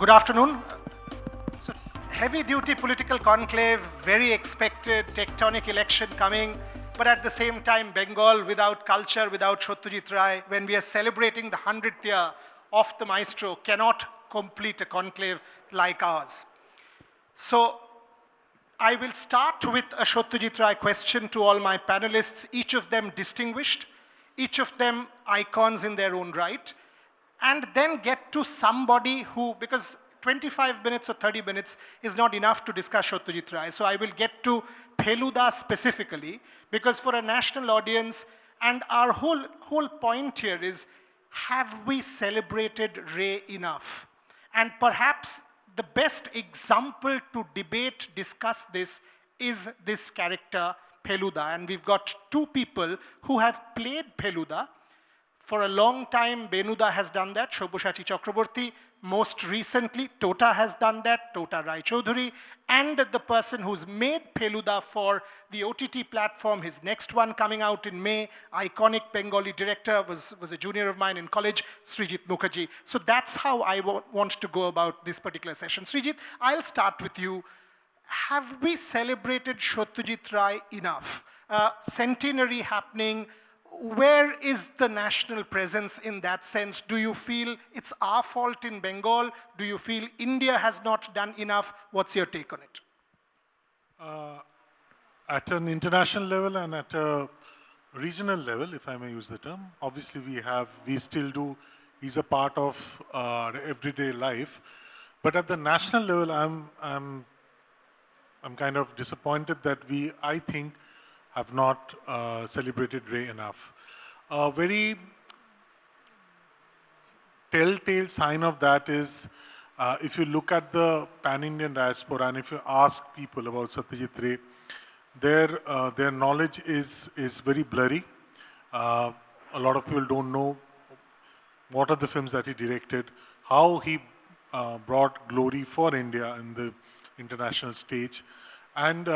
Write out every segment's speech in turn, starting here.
Good afternoon. So, heavy-duty political conclave, very expected, tectonic election coming, but at the same time, Bengal without culture, without Satyajit Ray, when we are celebrating the 100th year of the maestro, cannot complete a conclave like ours. So, I will start with a Satyajit Ray question to all my panelists, each of them distinguished, each of them icons in their own right, and then get to somebody who, because 25 minutes or 30 minutes is not enough to discuss Satyajit Ray. So I will get to Feluda specifically, because for a national audience, and our whole point here is, have we celebrated Ray enough? And perhaps the best example to debate, discuss this, is this character, Feluda. And we've got two people who have played Feluda. For a long time, Benuda has done that, Sabyasachi Chakraborty. Most recently, Tota has done that, Tota Rai Chowdhury. And the person who's made Feluda for the OTT platform, his next one coming out in May, iconic Bengali director, was a junior of mine in college, Srijit mukherjee. So that's how I want to go about this particular session. Srijit, I'll start with you. Have we celebrated Satyajit Ray enough? Centenary happening. Where is the national presence in that sense? Do you feel it's our fault in Bengal? Do you feel India has not done enough? What's your take on it? At an international level and at a regional level, if I may use the term, obviously we still do, he's a part of our everyday life. But at the national level, I'm kind of disappointed that I think, have not celebrated Ray enough. A very telltale sign of that is, if you look at the pan-Indian diaspora and if you ask people about Satyajit Ray, their knowledge is very blurry. A lot of people don't know what are the films that he directed, how he brought glory for India in the international stage. And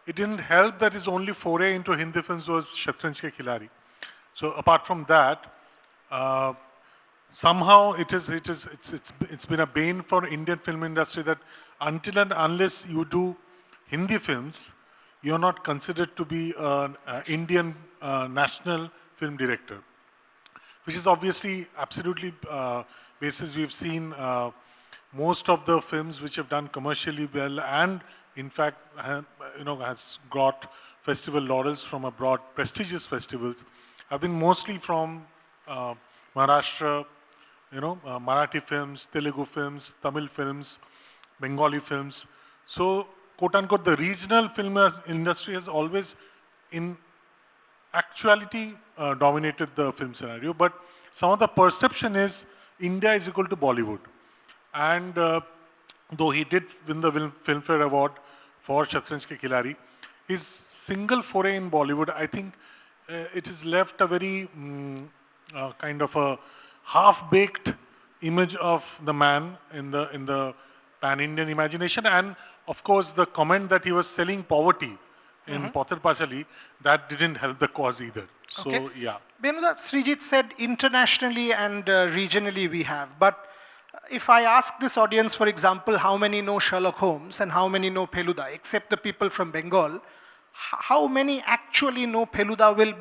it didn't help that his only foray into Hindi films was Shatranj Ke Khiladi. So apart from that, somehow it's been a bane for Indian film industry that until and unless you do Hindi films, you're not considered to be an Indian national film director, which is obviously absolutely basis. We've seen most of the films which have done commercially well and in fact, has got festival laurels from abroad, prestigious festivals, have been mostly from Maharashtra, Marathi films, Telugu films, Tamil films, Bengali films. So, quote unquote, the regional film industry has always, in actuality, dominated the film scenario. But some of the perception is India is equal to Bollywood. And though he did win the Filmfare Award for Shatranj Ke Khiladi, his single foray in Bollywood, I think it has left a very kind of a half-baked image of the man in the pan-Indian imagination. And of course, the comment that he was selling poverty in Pothar Pachali, that didn't help the cause either. So, okay. Yeah. Benuda, Srijit said internationally and regionally we have, but if I ask this audience, for example, how many know Sherlock Holmes and how many know Feluda, except the people from Bengal, how many actually know Feluda will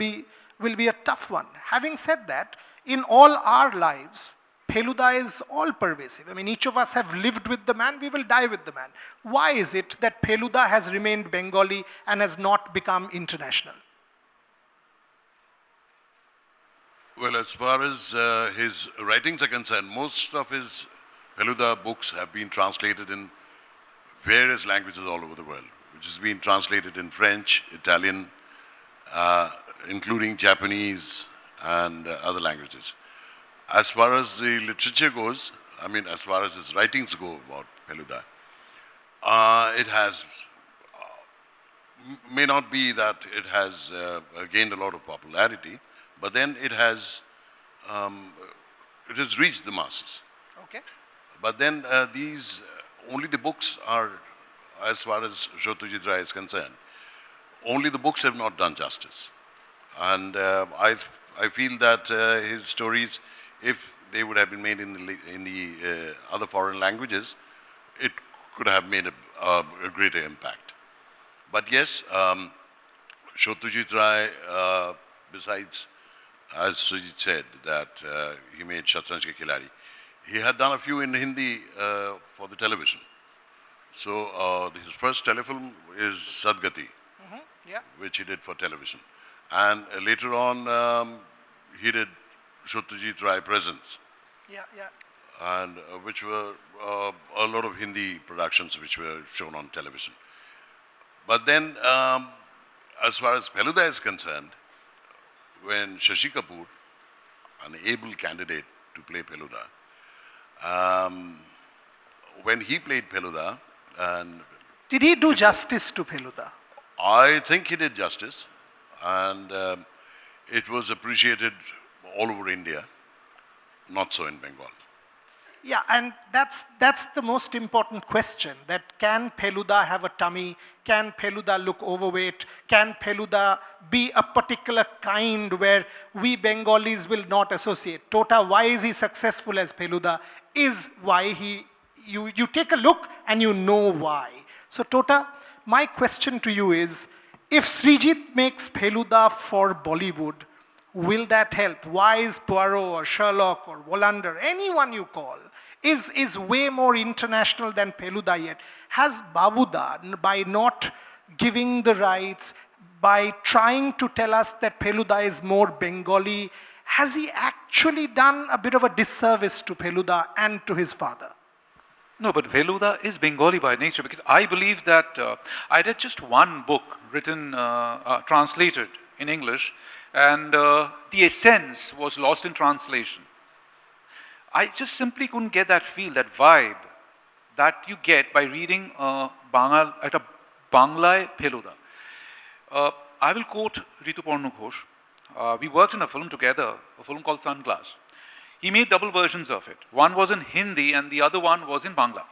be a tough one. Having said that, in all our lives, Feluda is all pervasive. I mean, each of us have lived with the man, we will die with the man. Why is it that Feluda has remained Bengali and has not become international? Well, as far as his writings are concerned, most of his Feluda books have been translated in various languages all over the world, which has been translated in French, Italian, including Japanese and other languages. As far as the literature goes, I mean, as far as his writings go about Feluda, it has, may not be that it has gained a lot of popularity, but then it has reached the masses. Okay. But then only the books are, as far as Satyajit Ray is concerned, only the books have not done justice. And I feel that his stories, if they would have been made in the other foreign languages, it could have made a greater impact. But yes, Satyajit Ray, besides, as Srijit said, that he made Shatranj Ke Khiladi, he had done a few in Hindi for the television. So his first telefilm is Sadgati, which he did for television. And later on, he did Satyajit Ray Presents. And which were a lot of Hindi productions which were shown on television. But then, as far as Feluda is concerned, when Shashi Kapoor, an able candidate to play Feluda, when he played Feluda, and did he do justice to Feluda? I think he did justice, and it was appreciated all over India, not so in Bengal. Yeah, and that's the most important question, that can Feluda have a tummy? Can Feluda look overweight? Can Feluda be a particular kind where we Bengalis will not associate? Tota, why is he successful as Feluda? Is why you take a look and you know why. So Tota, my question to you is, if Srijit makes Feluda for Bollywood, will that help? Why is Poirot or Sherlock or Wallander, anyone you call, is way more international than Feluda yet? Has Babuda, by not giving the rights, by trying to tell us that Feluda is more Bengali, has he actually done a bit of a disservice to Feluda and to his father? No, but Feluda is Bengali by nature, because I believe that I read just one book written, translated in English, and the essence was lost in translation. I just simply couldn't get that feel, that vibe that you get by reading at a Bangla Feluda. I will quote Rituparna Ghosh. We worked in a film together, a film called Sunglass. He made double versions of it. One was in Hindi and the other one was in Bangla.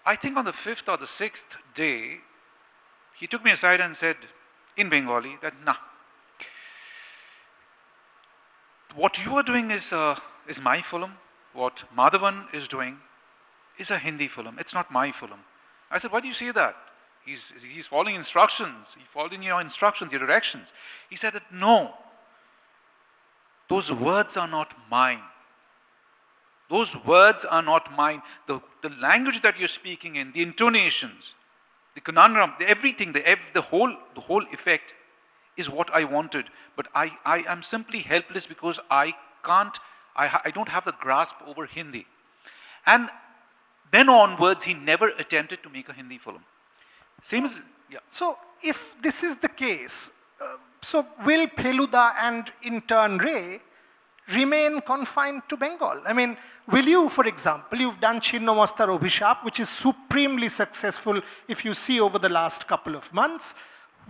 I think on the 5th or the 6th day, he took me aside and said in Bengali that, nah, what you are doing is my film. What Madhavan is doing is a Hindi film. It's not my film. I said, why do you say that? He's following instructions. He's following your instructions, your directions. He said that, no, those words are not mine. Those words are not mine. The language that you're speaking in, the intonations, the conundrum, everything, the whole effect is what I wanted. But I am simply helpless because I don't have the grasp over Hindi. And then onwards, he never attempted to make a Hindi film. Same as, yeah. So if this is the case, so will Feluda and in turn Ray remain confined to Bengal? I mean, will you, for example, you've done Chinnamastar Abhishap, which is supremely successful if you see over the last couple of months.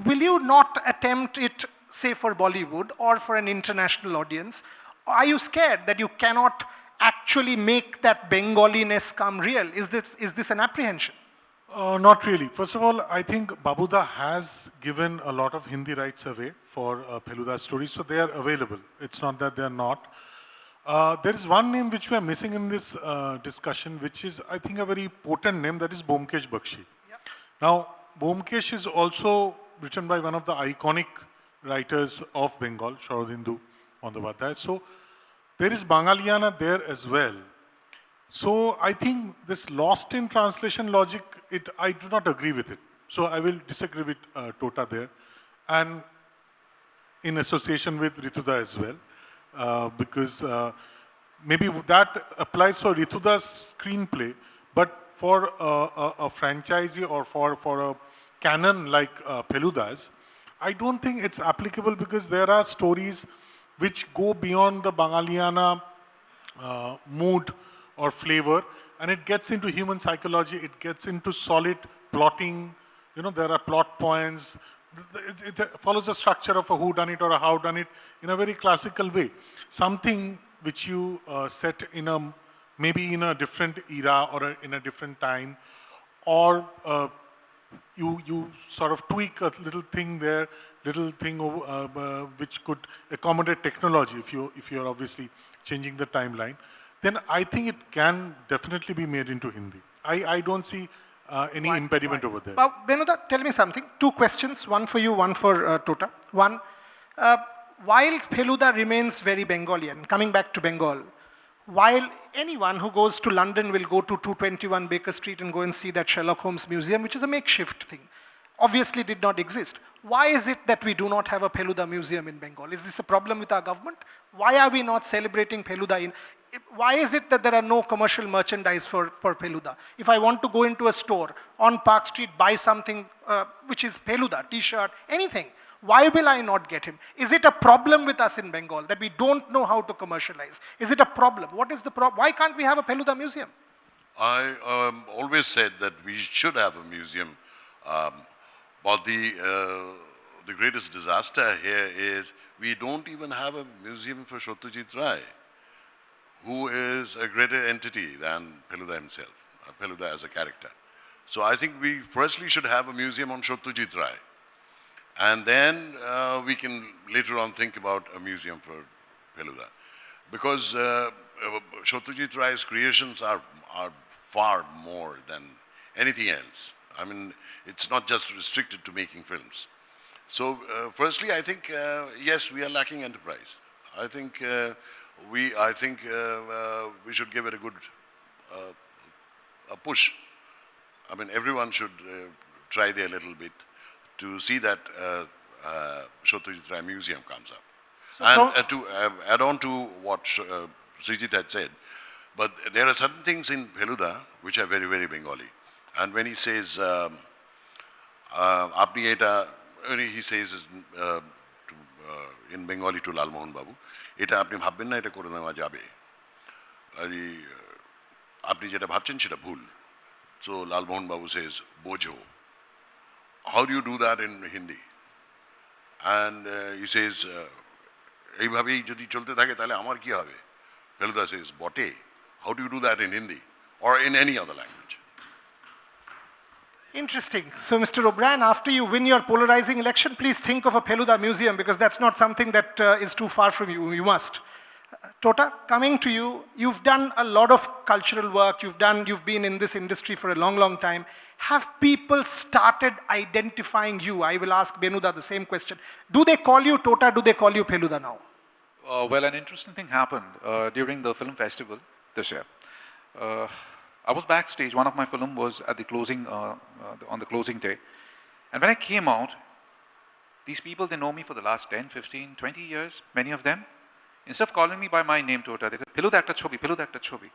Will you not attempt it, say, for Bollywood or for an international audience? Are you scared that you cannot actually make that Bengaliness come real? Is this an apprehension? Not really. First of all, I think Babuda has given a lot of Hindi rights away for Feluda stories, so they are available. It's not that they are not. There is one name which we are missing in this discussion, which is, I think, a very potent name, that is Byomkesh Bakshi. Yep. Now, Byomkesh is also written by one of the iconic writers of Bengal, Sharadindu Bandyopadhyay. So there is Bangaliana there as well. So I think this lost in translation logic, I do not agree with it. So I will disagree with Tota there, and in association with Rituda as well, because maybe that applies for Rituda's screenplay, but for a franchisee or for a canon like Feluda's, I don't think it's applicable, because there are stories which go beyond the Bangaliana mood or flavor, and it gets into human psychology, it gets into solid plotting, there are plot points, it follows the structure of a whodunit or a howdunit in a very classical way. Something which you set in maybe in a different era or in a different time, or you sort of tweak a little thing there, which could accommodate technology if you're obviously changing the timeline, then I think it can definitely be made into Hindi. I don't see any impediment over there. Benuda, tell me something. Two questions, one for you, one for Tota. One, while Feluda remains very Bengalian, coming back to Bengal, while anyone who goes to London will go to 221 Baker Street and go and see that Sherlock Holmes museum, which is a makeshift thing, obviously did not exist. Why is it that we do not have a Feluda museum in Bengal? Is this a problem with our government? Why are we not celebrating Feluda why is it that there are no commercial merchandise for Feluda? If I want to go into a store on Park Street, buy something which is Feluda, t-shirt, anything, why will I not get him? Is it a problem with us in Bengal that we don't know how to commercialize? Is it a problem? What is the problem? Why can't we have a Feluda museum? I always said that we should have a museum, but the greatest disaster here is we don't even have a museum for Satyajit Ray, who is a greater entity than Feluda himself, Feluda as a character. So I think we firstly should have a museum on Satyajit Ray. And then we can later on think about a museum for Feluda. Because Satyajit Ray's creations are far more than anything else. I mean, it's not just restricted to making films. So firstly, I think, yes, we are lacking enterprise. I think we should give it a good a push. I mean, everyone should try their little bit to see that Satyajit Ray Museum comes up. So and to add on to what Srijit had said, but there are certain things in Feluda which are very, very Bengali. And when he says, apni eta, he says in Bengali to Lal Mohan Babu, এটা আপনি ভাববেন না এটা করে নেওয়া যাবে আপনি যেটা ভাবছেন সেটা ভুল so Lal Mohan Babu says bojo how do you do that in Hindi and he says এইভাবেই যদি চলতে থাকে তাহলে আমার কি হবে Feluda says bote how do you do that in Hindi or in any other language. Interesting. So, Mr. O'Brien, after you win your polarizing election, please think of a Feluda museum because that's not something that is too far from you. You must. Tota, coming to you, you've done a lot of cultural work. You've been in this industry for a long, long time. Have people started identifying you? I will ask Benuda the same question. Do they call you Tota? Do they call you Feluda now? Well, an interesting thing happened during the film festival this year. I was backstage. One of my film was at the closing, on the closing day. And when I came out, these people, they know me for the last 10, 15, 20 years, many of them. Instead of calling me by my name, Tota, they said, Feluda ekta chobi, Feluda ekta chobi.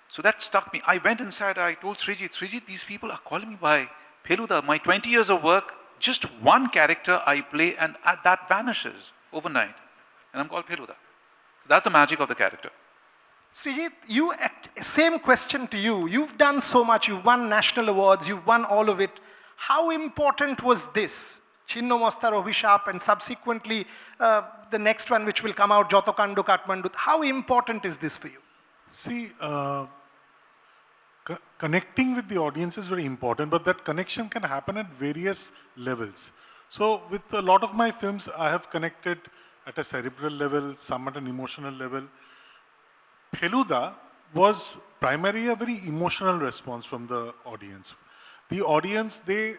So that stuck me. I went inside, I told Srijit, these people are calling me by Feluda. My 20 years of work, just one character I play and that vanishes overnight. And I'm called Feluda. So that's the magic of the character. Srijit, same question to you. You've done so much. You've won national awards. You've won all of it. How important was this? Chinno Mostar Obhishap and subsequently the next one which will come out, Jotokando Kathmandu. How important is this for you? See, connecting with the audience is very important, but that connection can happen at various levels. So with a lot of my films, I have connected at a cerebral level, some at an emotional level. Feluda was primarily a very emotional response from the audience. The audience, they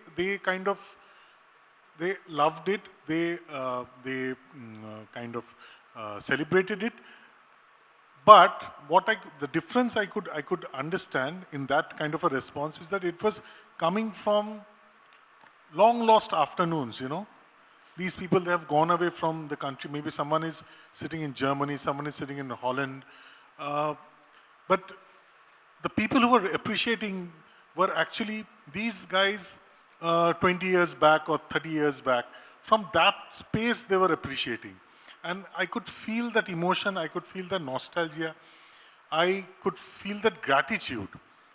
loved it, they kind of celebrated it. But the difference I could understand in that kind of a response is that it was coming from long lost afternoons, you know. These people, they have gone away from the country. Maybe someone is sitting in Germany, someone is sitting in Holland. But the people who were appreciating were actually these guys 20 years back or 30 years back. From that space they were appreciating. And I could feel that emotion, I could feel that nostalgia, I could feel that gratitude.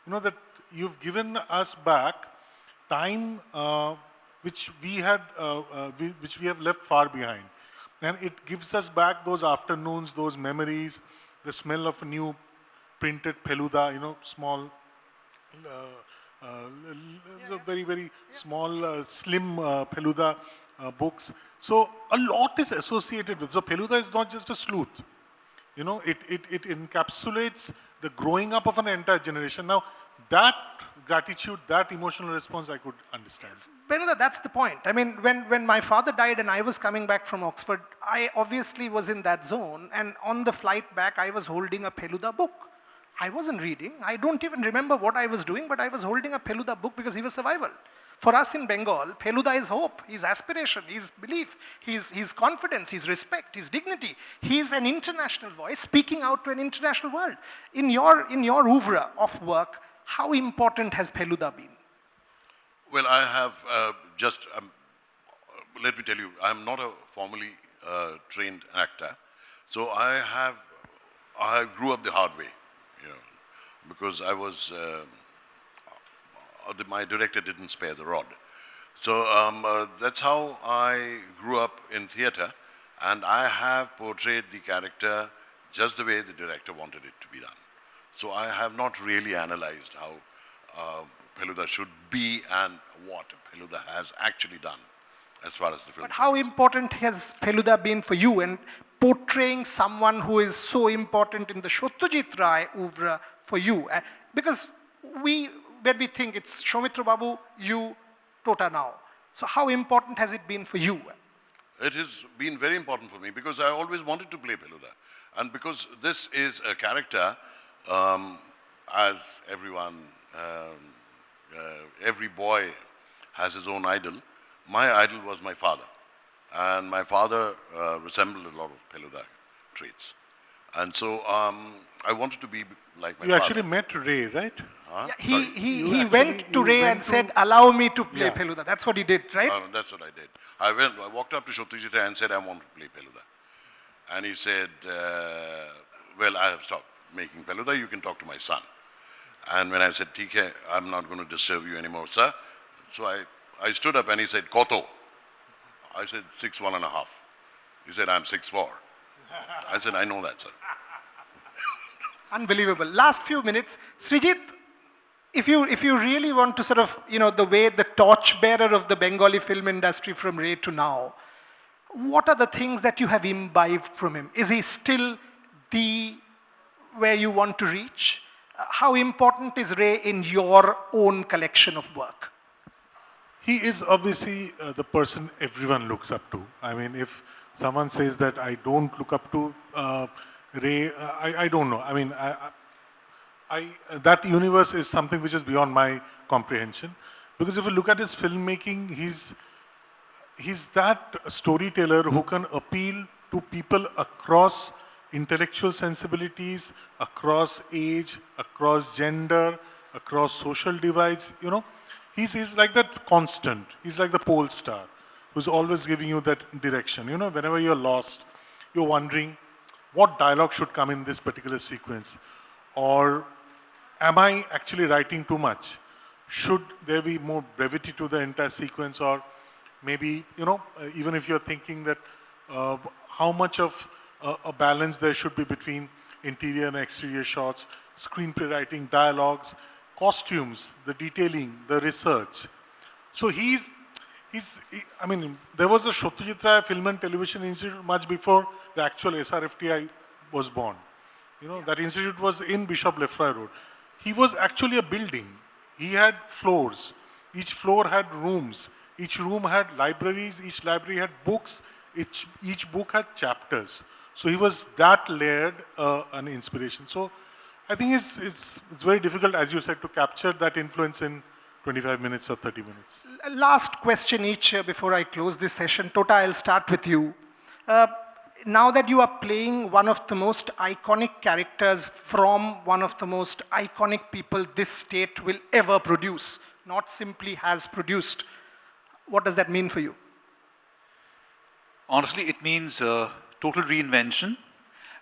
You know, that you've given us back time which we have left far behind. And it gives us back those afternoons, those memories, the smell of a new printed Feluda, you know, small, very, very small, slim Feluda books. So a lot is associated with. So Feluda is not just a sleuth. You know, it encapsulates the growing up of an entire generation. Now, that gratitude, that emotional response I could understand. Benuda, that's the point. I mean, when my father died and I was coming back from Oxford, I obviously was in that zone, and on the flight back, I was holding a Feluda book. I wasn't reading. I don't even remember what I was doing, but I was holding a Feluda book because he was survival. For us in Bengal, Feluda is hope, his aspiration, his belief, his confidence, his respect, his dignity. He is an international voice speaking out to an international world. In your oeuvre of work, how important has Feluda been? Well, I have let me tell you, I'm not a formally trained actor. So I grew up the hard way, you know, because I was, my director didn't spare the rod. So that's how I grew up in theater, and I have portrayed the character just the way the director wanted it to be done. So I have not really analyzed how Feluda should be and what Feluda has actually done as far as the film. But how important has Feluda been for you, and portraying someone who is so important in the Satyajit Ray oeuvre for you? Because when we think it's Soumitra Babu, you, Tota now. So how important has it been for you? It has been very important for me because I always wanted to play Feluda. And because this is a character, as everyone, every boy has his own idol. My idol was my father. And my father resembled a lot of Feluda traits. And so I wanted to be like my father. You actually met Ray, right? Huh? Yeah, he went to Ray and said, allow me to play Feluda. That's what he did, right? That's what I did. I walked up to Satyajit and said, I want to play Feluda. And he said, well, I have stopped making Feluda, you can talk to my son. And when I said, TK, I'm not going to disturb you anymore, sir. So I stood up and he said, Koto? I said, 6'1.5". He said, I'm 6'4". I said, I know that, sir. Unbelievable. Last few minutes, Srijit, if you really want to sort of, the way the torchbearer of the Bengali film industry from Ray to now, what are the things that you have imbibed from him? Is he still where you want to reach? How important is Ray in your own collection of work? He is obviously the person everyone looks up to. I mean, if someone says that I don't look up to Ray, I don't know. I mean, that universe is something which is beyond my comprehension. Because if you look at his filmmaking, he's that storyteller who can appeal to people across intellectual sensibilities, across age, across gender, across social divides, He's like that constant. He's like the pole star who's always giving you that direction. Whenever you're lost, you're wondering what dialogue should come in this particular sequence. Or am I actually writing too much? Should there be more brevity to the entire sequence? Or maybe, even if you're thinking that how much of a balance there should be between interior and exterior shots, screenplay writing, dialogues, costumes, the detailing, the research. So I mean, there was a Satyajit Ray Film and Television Institute much before the actual SRFTI was born. That institute was in Bishop Lefroy Road. He was actually a building. He had floors. Each floor had rooms. Each room had libraries. Each library had books. Each book had chapters. So he was that layered an inspiration. So I think it's very difficult, as you said, to capture that influence in 25 minutes or 30 minutes. Last question each before I close this session. Tota, I'll start with you. Now that you are playing one of the most iconic characters from one of the most iconic people this state will ever produce, not simply has produced, what does that mean for you? Honestly, it means total reinvention.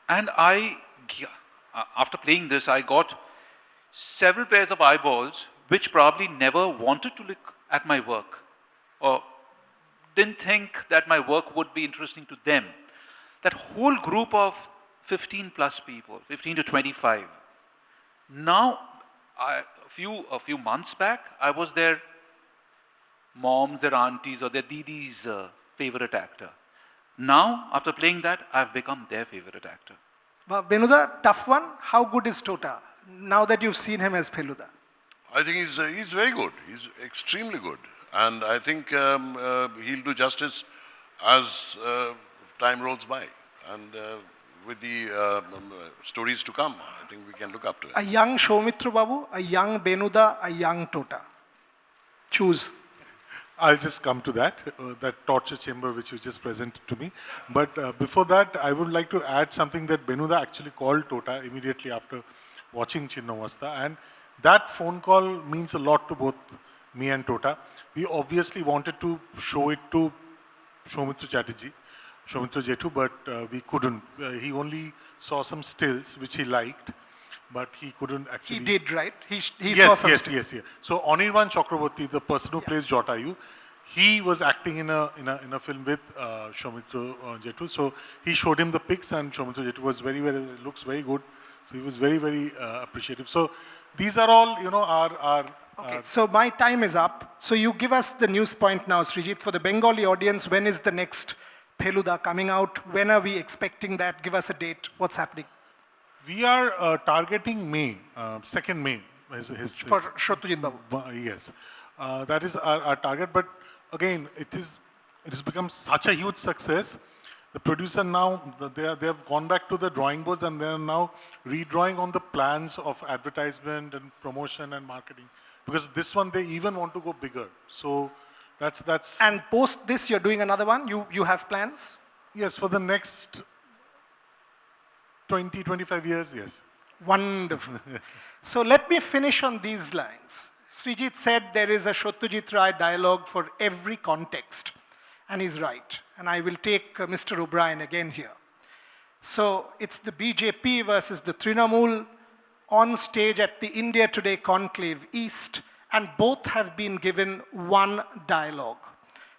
And after playing this, I got several pairs of eyeballs which probably never wanted to look at my work or didn't think that my work would be interesting to them. That whole group of 15 plus people, 15 to 25. Now, a few months back, I was their moms, their aunties, or their didi's favorite actor. Now, after playing that, I've become their favorite actor. Benuda, tough one. How good is Tota now that you've seen him as Feluda? I think he's very good. He's extremely good. And I think he'll do justice as time rolls by. And with the stories to come, I think we can look up to it. A young Soumitra Babu, a young Benuda, a young Tota. Choose. I'll just come to that, that torture chamber which you just presented to me. But before that, I would like to add something that Benuda actually called Tota immediately after watching Chinnamasta. And that phone call means a lot to both me and Tota. We obviously wanted to show it to Soumitra Chatterjee, Soumitra Jethu, but we couldn't. He only saw some stills which he liked, but he couldn't actually. He did, right? He yes, saw some yes, stills. yes. So Anirban Chakraborty, the person who plays Jatayu, he was acting in a film with Soumitra Jethu. So he showed him the pics, and Soumitra Jethu was looks very good. So he was very appreciative. So these are all, our Okay, so my time is up. So you give us the news point now, Srijit. For the Bengali audience, when is the next Feluda coming out? When are we expecting that? Give us a date. What's happening? We are targeting May, 2nd May. For Satyajit Babu. Yes. That is our target. But again, it has become such a huge success. The producer now, they have gone back to the drawing boards and they are now redrawing on the plans of advertisement and promotion and marketing. Because this one, they even want to go bigger. So that's. And post this, you're doing another one? You have plans? Yes, for the next 20, 25 years, yes. Wonderful. So let me finish on these lines. Srijit said there is a Satyajit Ray dialogue for every context. And he's right. And I will take Mr. O'Brien again here. So it's the BJP versus the Trinamool on stage at the India Today Conclave East, and both have been given one dialogue.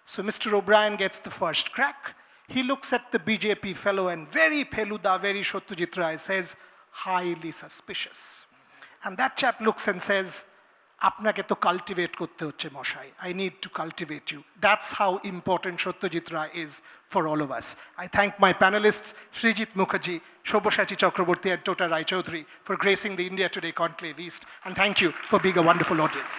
So Mr. O'Brien gets the first crack. He looks at the BJP fellow and very Feluda, very Satyajit Ray says, highly suspicious. And that chap looks and says, আপনাকে তো cultivate করতে হচ্ছে মশাই. I need to cultivate you. That's how important Satyajit Ray is for all of us. I thank my panelists, Srijit Mukherjee, Sabyasachi Chakraborty and Tota Rai Chowdhury for gracing the India Today Conclave East. And thank you for being a wonderful audience.